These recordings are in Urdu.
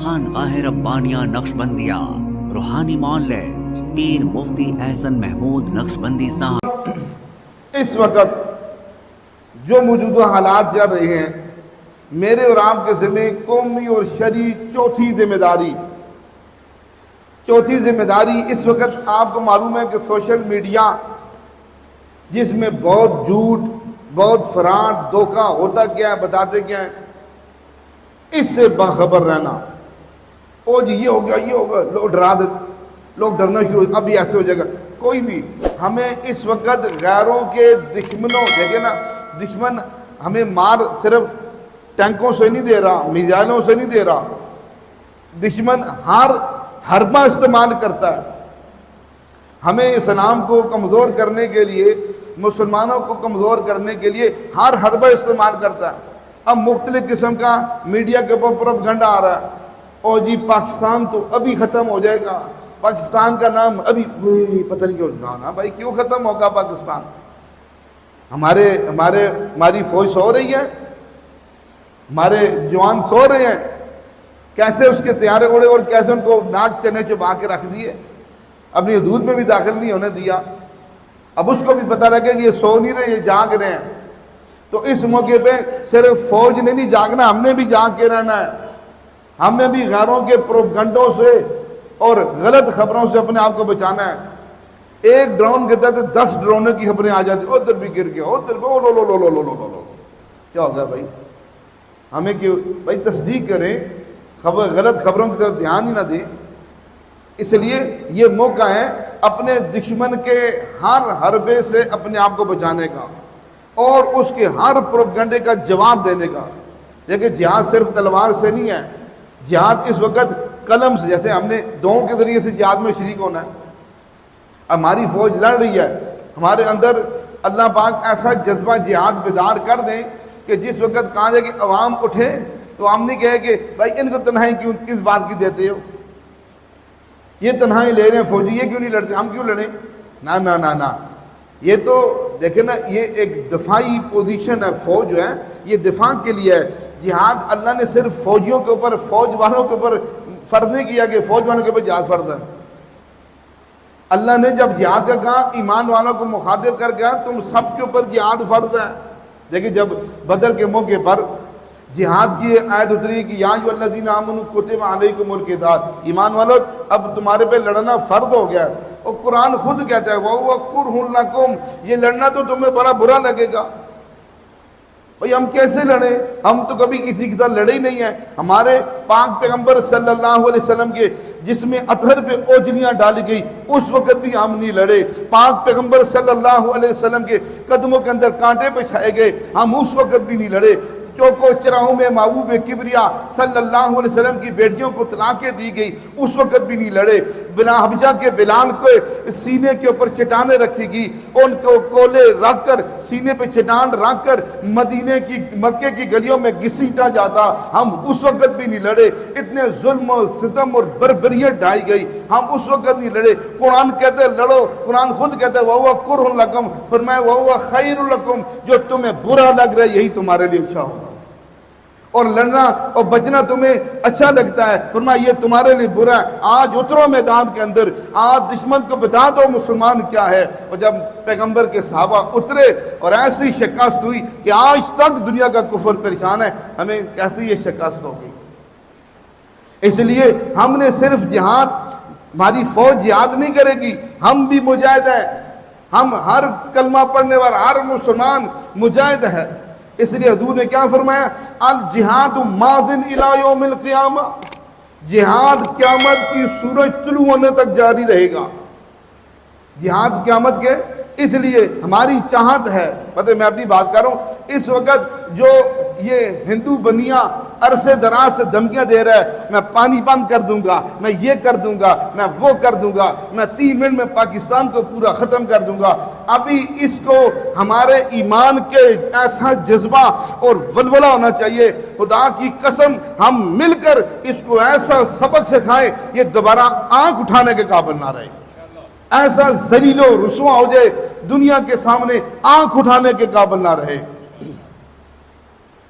خانقاہ ربانیہ نقشبندیہ روحانی معالج پیر مفتی احسن محمود نقشبندی صاحب۔ اس وقت جو موجودہ حالات چل رہے ہیں، میرے اور آپ کے ذمہ قومی اور شرعی چوتھی ذمہ داری اس وقت آپ کو معلوم ہے کہ سوشل میڈیا جس میں بہت جھوٹ، بہت فراڈ، دھوکہ ہوتا کیا ہے، بتاتے کیا ہے، اس سے باخبر رہنا۔ او جی یہ ہو گیا، یہ ہوگا، لوگ ڈرا دیتے، لوگ ڈرنا شروع ہو، اب بھی ایسے ہو جائے گا۔ کوئی بھی ہمیں اس وقت غیروں کے دشمنوں، دیکھیں نا، دشمن ہمیں مار صرف ٹینکوں سے نہیں دے رہا، میزائلوں سے نہیں دے رہا، دشمن ہر حربہ استعمال کرتا ہے۔ ہمیں اسلام کو کمزور کرنے کے لیے، مسلمانوں کو کمزور کرنے کے لیے ہر حربہ استعمال کرتا ہے۔ اب مختلف قسم کا میڈیا کے اوپر پروپیگنڈا آ رہا ہے، اور جی پاکستان تو ابھی ختم ہو جائے گا، پاکستان کا نام ابھی پتہ نہیں کیوں، نا بھائی کیوں ختم ہوگا پاکستان؟ ہماری فوج سو رہی ہے، ہمارے جوان سو رہے ہیں، کیسے اس کے طیارے اڑے اور کیسے ان کو ناک چنے چبا کے رکھ دیے، اپنی حدود میں بھی داخل نہیں ہونے دیا۔ اب اس کو بھی پتہ لگے کہ یہ سو نہیں رہے، یہ جاگ رہے ہیں۔ تو اس موقع پہ صرف فوج نے نہیں جاگنا، ہم نے بھی جاگ کے رہنا ہے۔ ہم نے بھی غیروں کے پروپیگنڈوں سے اور غلط خبروں سے اپنے آپ کو بچانا ہے۔ ایک ڈرون کے تحت 10 ڈرونوں کی خبریں آ جاتی، ادھر بھی گر گیا، ادھر بھی، لو کیا ہوگا بھائی؟ ہمیں کیوں بھائی تصدیق کریں، غلط خبروں کی طرف دھیان ہی نہ دیں۔ اس لیے یہ موقع ہے اپنے دشمن کے ہر حربے سے اپنے آپ کو بچانے کا اور اس کے ہر پروپیگنڈے کا جواب دینے کا۔ دیکھیں جہاد صرف تلوار سے نہیں ہے، جہاد اس وقت قلم سے، جیسے ہم نے دعاؤں کے ذریعے سے جہاد میں شریک ہونا ہے۔ ہماری فوج لڑ رہی ہے، ہمارے اندر اللہ پاک ایسا جذبہ جہاد بیدار کر دیں کہ جس وقت کہا جائے کہ عوام اٹھے تو ہم نہیں کہے کہ بھائی ان کو تنہائی کیوں کس بات کی دیتے ہو، یہ تنہائی لے رہے ہیں فوجی، یہ کیوں نہیں لڑتے، ہم کیوں لڑیں؟ نہ نہ نہ نہ، یہ تو دیکھیں نا، یہ ایک دفاعی پوزیشن ہے۔ فوج جو ہے یہ دفاع کے لیے ہے۔ جہاد اللہ نے صرف فوجیوں کے اوپر، فوج والوں کے اوپر فرض نہیں کیا کہ فوج والوں کے اوپر جہاد فرض ہے۔ اللہ نے جب جہاد کا کہا، ایمان والوں کو مخاطب کر کے تم سب کے اوپر جہاد فرض ہے۔ دیکھیں جب بدر کے موقع پر جہاد کی آیت اتری کہ یا ایھا الذین آمنوا کتب علیکم القتال، ایمان والو اب تمہارے پہ لڑنا فرض ہو گیا ہے۔ اور قرآن خود کہتا ہے وَهُوَ كُرْهٌ لَكُمْ، یہ لڑنا تو تمہیں بڑا برا لگے گا۔ بھئی ہم کیسے لڑیں؟ ہم تو کبھی کسی کے ساتھ لڑے ہی نہیں ہیں۔ ہمارے پاک پیغمبر صلی اللہ علیہ وسلم کے جس میں اطہر پہ اوجنیاں ڈالی گئی اس وقت بھی ہم نہیں لڑے۔ پاک پیغمبر صلی اللہ علیہ وسلم کے قدموں کے اندر کانٹے بچھائے گئے، ہم اس وقت بھی نہیں لڑے۔ چوکو چراہوں میں محبوب کبریا صلی اللہ علیہ وسلم کی بیٹیوں کو طلاقیں دی گئی، اس وقت بھی نہیں لڑے۔ بلا حبشہ کے بلال کو سینے کے اوپر چٹانیں رکھی گئی، ان کو کولے رکھ کر سینے پہ چٹان رکھ کر مدینے کی، مکے کی گلیوں میں گھسیٹا جاتا، ہم اس وقت بھی نہیں لڑے۔ اتنے ظلم و ستم اور بربریت ڈھائی گئی، ہم اس وقت نہیں لڑے۔ قرآن کہتے لڑو، قرآن خود کہتا ہے وَهُوَ كُرْهٌ لَكُمْ، فرمایا وَهُوَ خَيْرٌ لَكُمْ، جو تمہیں برا لگ رہا ہے یہی تمہارے لیے اچھا ہوگا۔ اور لڑنا اور بچنا تمہیں اچھا لگتا ہے، فرمایا یہ تمہارے لیے برا ہے۔ آج اترو میدان کے اندر، آج دشمن کو بتا دو مسلمان کیا ہے۔ اور جب پیغمبر کے صحابہ اترے اور ایسی شکست ہوئی کہ آج تک دنیا کا کفر پریشان ہے، ہمیں کیسے یہ شکست ہوگی؟ اس لیے ہم نے صرف جہاد، ہماری فوج جہاد نہیں کرے گی، ہم بھی مجاہد ہیں۔ ہم ہر کلمہ پڑھنے والا ہر مسلمان مجاہد ہے۔ اس لیے حضور نے کیا فرمایا؟ الجہاد ماضٍ الی یوم القیامہ، جہاد قیامت کی سورج طلوع ہونے تک جاری رہے گا۔ جہاد قیامت کے، اس لیے ہماری چاہت ہے، پتہ میں اپنی بات کر رہا ہوں، اس وقت جو یہ ہندو بنیاں عرصے دراز سے دھمکیاں دے رہا ہے، میں پانی بند کر دوں گا، میں یہ کر دوں گا، میں وہ کر دوں گا، میں 3 منٹ میں پاکستان کو پورا ختم کر دوں گا، ابھی اس کو ہمارے ایمان کے ایسا جذبہ اور ولولہ ہونا چاہیے، خدا کی قسم ہم مل کر اس کو ایسا سبق سکھائیں یہ دوبارہ آنکھ اٹھانے کے قابل نہ رہے، ایسا ذلیل و رسوا ہو جائے دنیا کے سامنے آنکھ اٹھانے کے قابل نہ رہے۔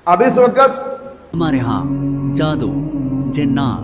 اب اس وقت ہمارے ہاں جادو، جنات،